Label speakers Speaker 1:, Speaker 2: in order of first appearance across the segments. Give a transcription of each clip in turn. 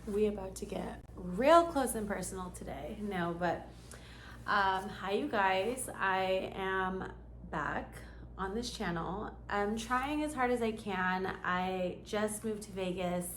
Speaker 1: We about to get real close and personal today. No, but hi you guys. I am back on this channel. I'm trying as hard as I can. I just moved to Vegas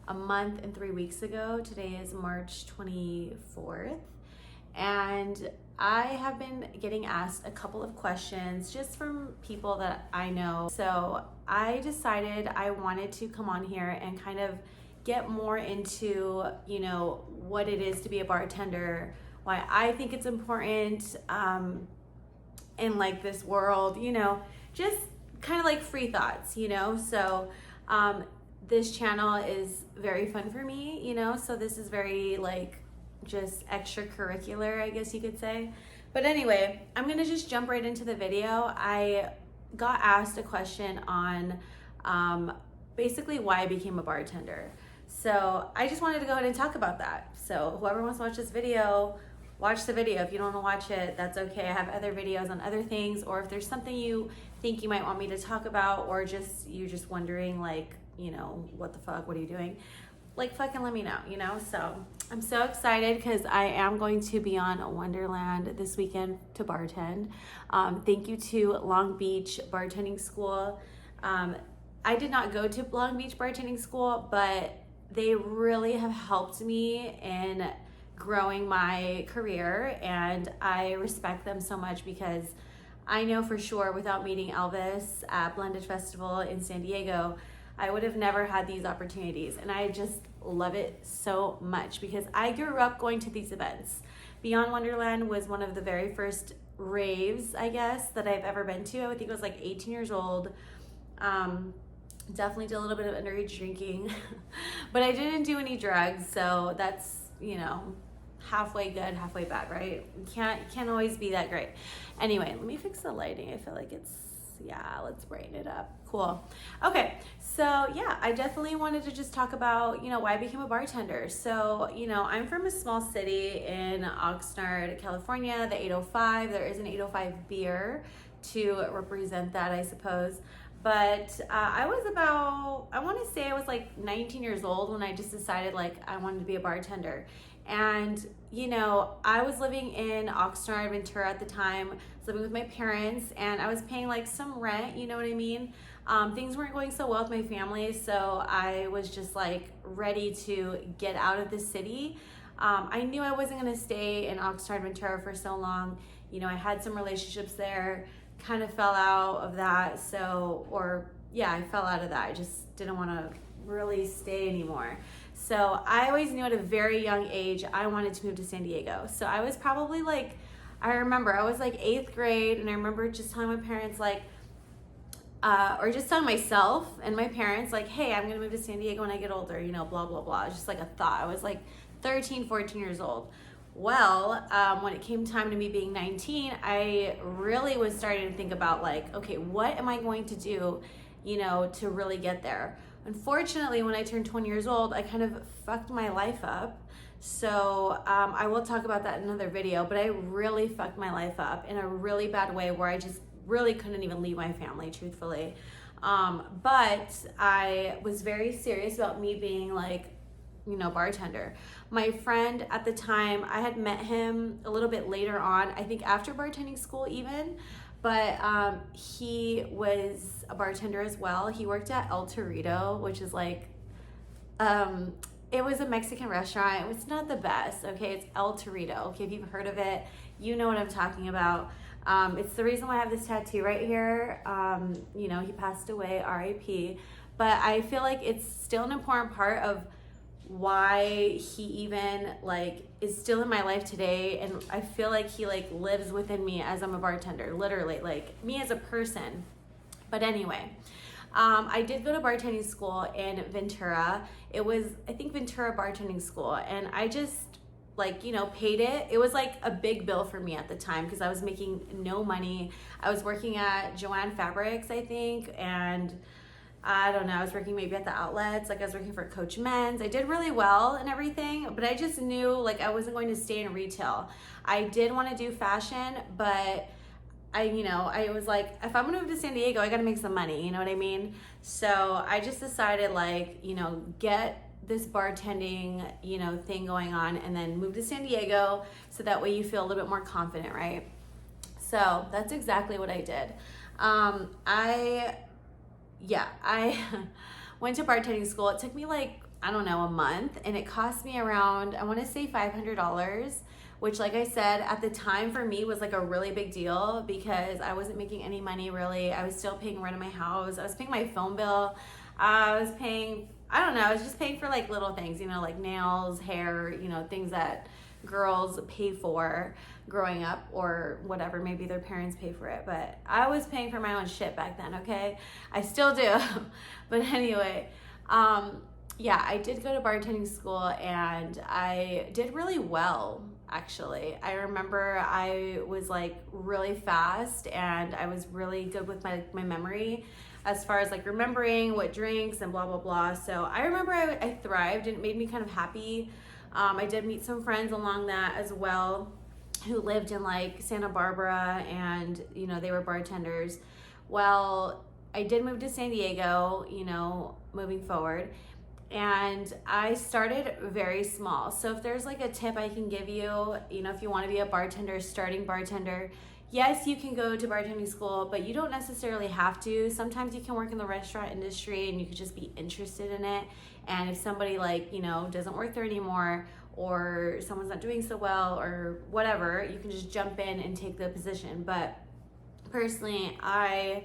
Speaker 1: a month and 3 weeks ago. Today is March 24th. And I have been getting asked a couple of questions just from people that I know. So I decided I wanted to come on here and kind of get more into, what it is to be a bartender, why I think it's important in like this world, just kind of like free thoughts. So this channel is very fun for me, so this is very like just extracurricular, I guess you could say. But anyway, I'm gonna just jump right into the video. I got asked a question on basically why I became a bartender. So I just wanted to go ahead and talk about that. So whoever wants to watch this video, watch the video. If you don't want to watch it, that's okay. I have other videos on other things, or if there's something you think you might want me to talk about, or you're just wondering like, what the fuck, what are you doing? Like fucking let me know, So I'm so excited because I am going to be on Wonderland this weekend to bartend. Thank you to Long Beach Bartending School. I did not go to Long Beach Bartending School, but they really have helped me in growing my career, and I respect them so much because I know for sure without meeting Elvis at Blended Festival in San Diego, I would have never had these opportunities. And I just love it so much because I grew up going to these events. Beyond Wonderland was one of the very first raves, I guess, that I've ever been to. I think I was like 18 years old. Definitely did a little bit of underage drinking, but I didn't do any drugs. So that's, halfway good, halfway bad, right? Can't always be that great. Anyway, let me fix the lighting. I feel like let's brighten it up. Cool. Okay. So yeah, I definitely wanted to just talk about, why I became a bartender. So, I'm from a small city in Oxnard, California, the 805. There is an 805 beer to represent that, I suppose. But I want to say I was like 19 years old when I just decided like I wanted to be a bartender. And, I was living in Oxnard, Ventura at the time. I was living with my parents and I was paying like some rent, you know what I mean? Things weren't going so well with my family. So I was just like ready to get out of the city. I knew I wasn't going to stay in Oxnard, Ventura for so long. I had some relationships there, kind of fell out of that. I fell out of that. I just didn't want to really stay anymore. So I always knew at a very young age I wanted to move to San Diego. So I was probably like, I remember I was like 8th grade, and I remember just telling my parents like, or just telling myself and my parents like, hey, I'm gonna move to San Diego when I get older, blah, blah, blah. It's just like a thought. I was like 13, 14 years old. Well, when it came time to me being 19, I really was starting to think about like, okay, what am I going to do, to really get there? Unfortunately, when I turned 20 years old, I kind of fucked my life up. So I will talk about that in another video, but I really fucked my life up in a really bad way where I just really couldn't even leave my family, truthfully. But I was very serious about me being like, bartender. My friend at the time, I had met him a little bit later on, I think after bartending school even, but he was a bartender as well. He worked at El Torito, which is like, it was a Mexican restaurant. It was not the best, okay? It's El Torito, okay? If you've heard of it, you know what I'm talking about. It's the reason why I have this tattoo right here. He passed away, RIP, but I feel like it's still an important part of why he even like is still in my life today, and I feel like he like lives within me as I'm a bartender, literally, like me as a person. But anyway, I did go to bartending school in Ventura. It was, I think, Ventura Bartending School, and I just like, paid it. It was like a big bill for me at the time because I was making no money. I was working at Joanne Fabrics, I think, and I don't know, I was working maybe at the outlets, like I was working for Coach Men's. I did really well and everything, but I just knew like I wasn't going to stay in retail. I did want to do fashion, but I was like, if I'm gonna move to San Diego, I gotta make some money, you know what I mean? So I just decided like, get this bartending, thing going on, and then moved to San Diego so that way you feel a little bit more confident, right? So that's exactly what I did. I went to bartending school. It took me like, I don't know, a month, and it cost me around, I want to say $500, which, like I said, at the time for me was like a really big deal because I wasn't making any money really. I was still paying rent of my house. I was paying my phone bill. I was paying, I don't know, I was just paying for like little things, like nails, hair, things that girls pay for growing up or whatever. Maybe their parents pay for it, but I was paying for my own shit back then, okay? I still do. But anyway, I did go to bartending school and I did really well, actually. I remember I was like really fast and I was really good with my memory as far as like remembering what drinks and blah, blah, blah. So I remember I thrived and it made me kind of happy. I did meet some friends along that as well who lived in like Santa Barbara and, they were bartenders. Well, I did move to San Diego, moving forward. And I started very small. So if there's like a tip I can give you, if you want to be a bartender, starting bartender, yes, you can go to bartending school, but you don't necessarily have to. Sometimes you can work in the restaurant industry and you could just be interested in it. And if somebody like, doesn't work there anymore or someone's not doing so well or whatever, you can just jump in and take the position. But personally, I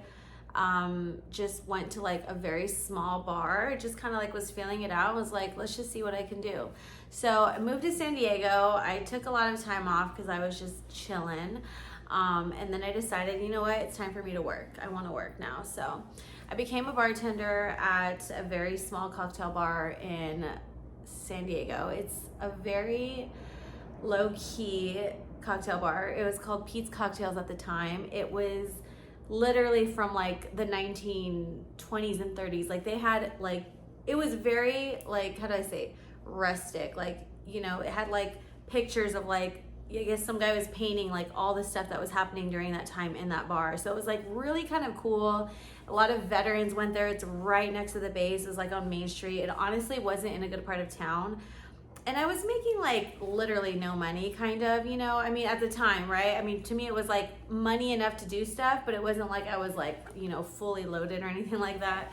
Speaker 1: just went to like a very small bar, just kind of like was feeling it out, was like, let's just see what I can do. So I moved to San Diego. I took a lot of time off because I was just chilling. And then I decided, you know what, it's time for me to work. I want to work now. So I became a bartender at a very small cocktail bar in San Diego. It's a very low-key cocktail bar. It was called Pete's Cocktails at the time. It was literally from like the 1920s and 30s. Like they had like, it was very like, how do I say, rustic. Like, it had like pictures of like, I guess some guy was painting like all the stuff that was happening during that time in that bar. So it was like really kind of cool. A lot of veterans went there. It's right next to the base. It was like on Main Street. It honestly wasn't in a good part of town. And I was making like literally no money, kind of, at the time, right? To me, it was like money enough to do stuff, but it wasn't like I was like, fully loaded or anything like that.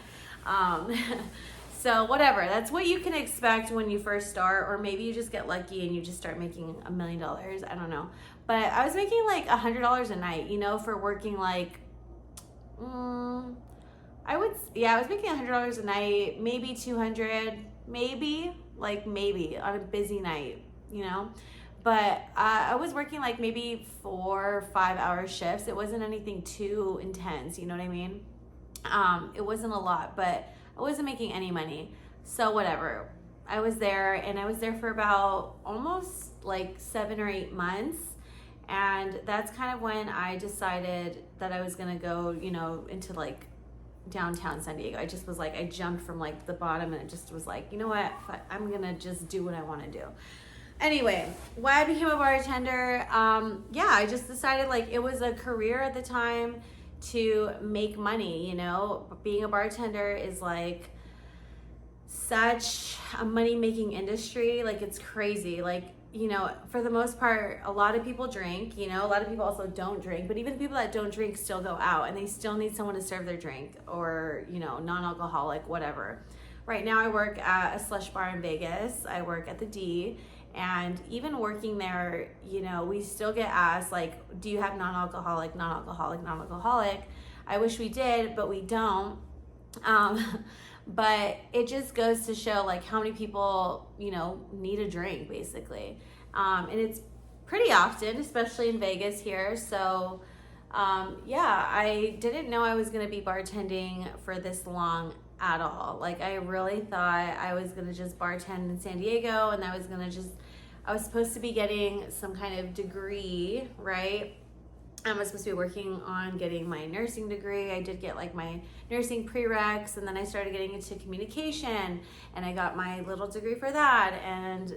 Speaker 1: So whatever, that's what you can expect when you first start, or maybe you just get lucky and you just start making $1 million. I don't know. But I was making like $100 a night, for working like, I was making $100 a night, maybe 200, maybe on a busy night, but I was working like maybe 4 or 5 hour shifts. It wasn't anything too intense, you know what I mean? It wasn't a lot, but I wasn't making any money. So whatever, I was there and I was there for about almost like 7 or 8 months. And that's kind of when I decided that I was going to go, into like downtown San Diego. I just was like, I jumped from like the bottom and it just was like, you know what, I'm gonna just do what I want to do. Anyway, why I became a bartender, I just decided like it was a career at the time to make money. Being a bartender is like such a money making industry. Like it's crazy. Like, for the most part, a lot of people drink, a lot of people also don't drink, but even people that don't drink still go out and they still need someone to serve their drink or, non-alcoholic, whatever. Right now I work at a slush bar in Vegas. I work at the D, and even working there, we still get asked like, do you have non-alcoholic? I wish we did, but we don't. But it just goes to show like how many people, need a drink basically. And it's pretty often, especially in Vegas here. So, I didn't know I was going to be bartending for this long at all. Like I really thought I was going to just bartend in San Diego and I was supposed to be getting some kind of degree, right? I was supposed to be working on getting my nursing degree. I did get like my nursing prereqs, and then I started getting into communication and I got my little degree for that. And,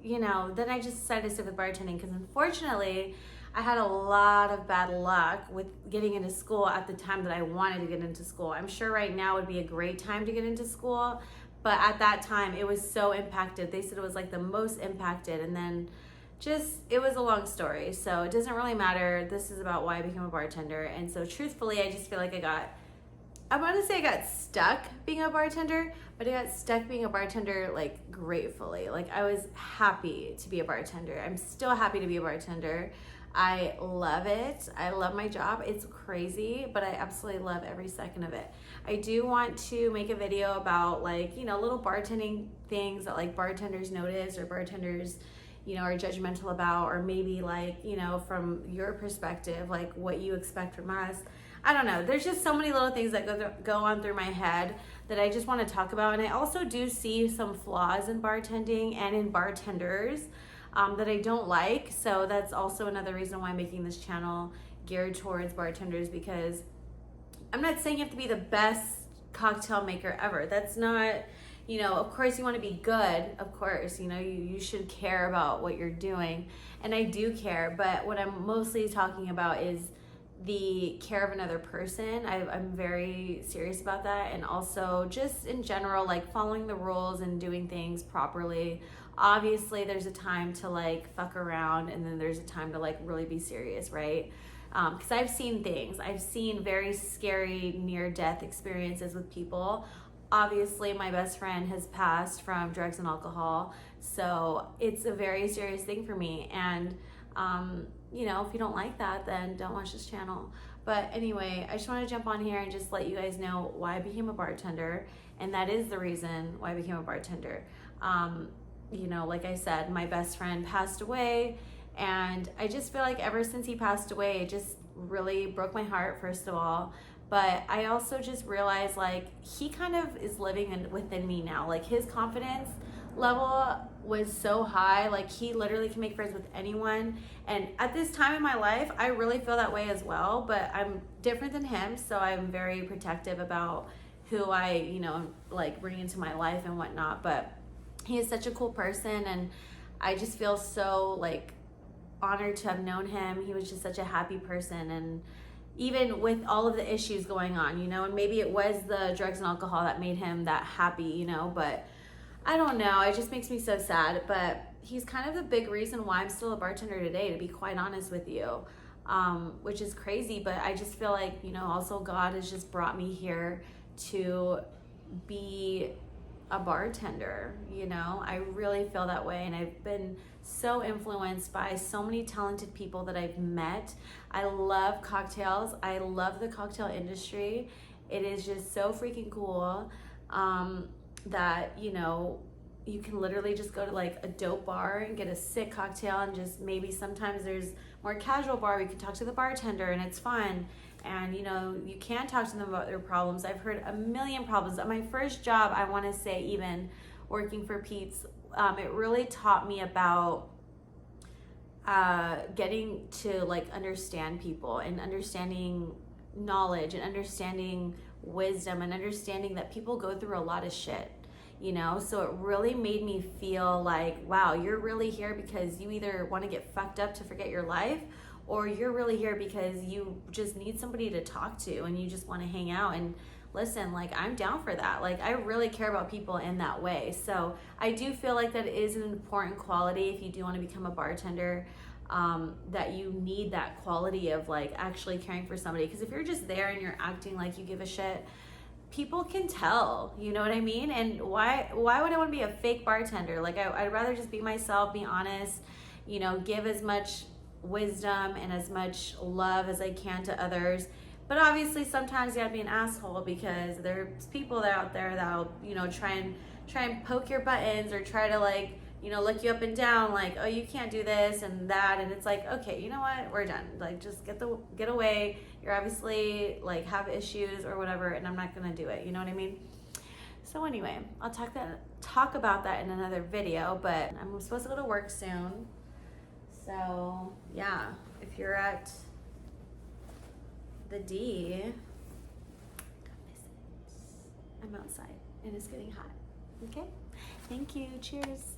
Speaker 1: then I just decided to stick with bartending because unfortunately I had a lot of bad luck with getting into school at the time that I wanted to get into school. I'm sure right now would be a great time to get into school, But at that time, it was so impacted. They said it was like the most impacted. And then just, it was a long story. So it doesn't really matter. This is about why I became a bartender. And so truthfully, I just feel like I want to say I got stuck being a bartender, but I got stuck being a bartender like gratefully. Like I was happy to be a bartender. I'm still happy to be a bartender. I love it. I love my job. It's crazy, but I absolutely love every second of it. I do want to make a video about like, little bartending things that like bartenders notice or bartenders, are judgmental about, or maybe like, from your perspective, like what you expect from us. I don't know. There's just so many little things that go on through my head that I just want to talk about. And I also do see some flaws in bartending and in bartenders that I don't like. So that's also another reason why I'm making this channel geared towards bartenders, because I'm not saying you have to be the best cocktail maker ever. That's not, of course you want to be good. Of course, you should care about what you're doing. And I do care, but what I'm mostly talking about is the care of another person. I'm very serious about that. And also just in general, like following the rules and doing things properly. Obviously there's a time to like fuck around, and then there's a time to like really be serious, right? Because I've seen things. I've seen very scary near-death experiences with people. Obviously my best friend has passed from drugs and alcohol, so it's a very serious thing for me. And if you don't like that, then don't watch this channel. But anyway, I just want to jump on here and just let you guys know why I became a bartender. And that is the reason why I became a bartender. Like I said, my best friend passed away, and I just feel like ever since he passed away, it just really broke my heart, first of all. But I also just realized like he kind of is living within me now. Like his confidence level was so high. Like he literally can make friends with anyone. And at this time in my life, I really feel that way as well, but I'm different than him. So I'm very protective about who I, like bring into my life and whatnot. But he is such a cool person, and I just feel so like honored to have known him. He was just such a happy person. And even with all of the issues going on, and maybe it was the drugs and alcohol that made him that happy, but I don't know. It just makes me so sad. But he's kind of the big reason why I'm still a bartender today, to be quite honest with you, which is crazy. But I just feel like, also God has just brought me here to be a bartender. I really feel that way. And I've been so influenced by so many talented people that I've met. I love cocktails. I love the cocktail industry. It is just so freaking cool. That you can literally just go to like a dope bar and get a sick cocktail, and just maybe sometimes there's more casual bar where you can talk to the bartender and it's fun, and you can talk to them about their problems. I've heard a million problems. At my first job, I want to say, even working for Pete's, it really taught me about getting to like understand people, and understanding knowledge, and understanding wisdom, and understanding that people go through a lot of shit, so it really made me feel like, wow, you're really here because you either want to get fucked up to forget your life, or you're really here because you just need somebody to talk to, and you just want to hang out and listen. Like, I'm down for that. Like, I really care about people in that way. So I do feel like that is an important quality if you do want to become a bartender, that you need that quality of like actually caring for somebody. Because if you're just there and you're acting like you give a shit, people can tell, you know what I mean? And why would I want to be a fake bartender? Like, I'd rather just be myself, be honest, give as much wisdom and as much love as I can to others. But obviously sometimes you gotta be an asshole, because there's people out there that'll, try and poke your buttons, or try to like, look you up and down, like, oh, you can't do this and that. And it's like, okay, you know what? We're done. Like, just get away. You're obviously like have issues or whatever, and I'm not gonna do it. You know what I mean? So anyway, I'll talk about that in another video, but I'm supposed to go to work soon. So yeah, if you're at the D, come visit. I'm outside and it's getting hot. Okay? Thank you. Cheers.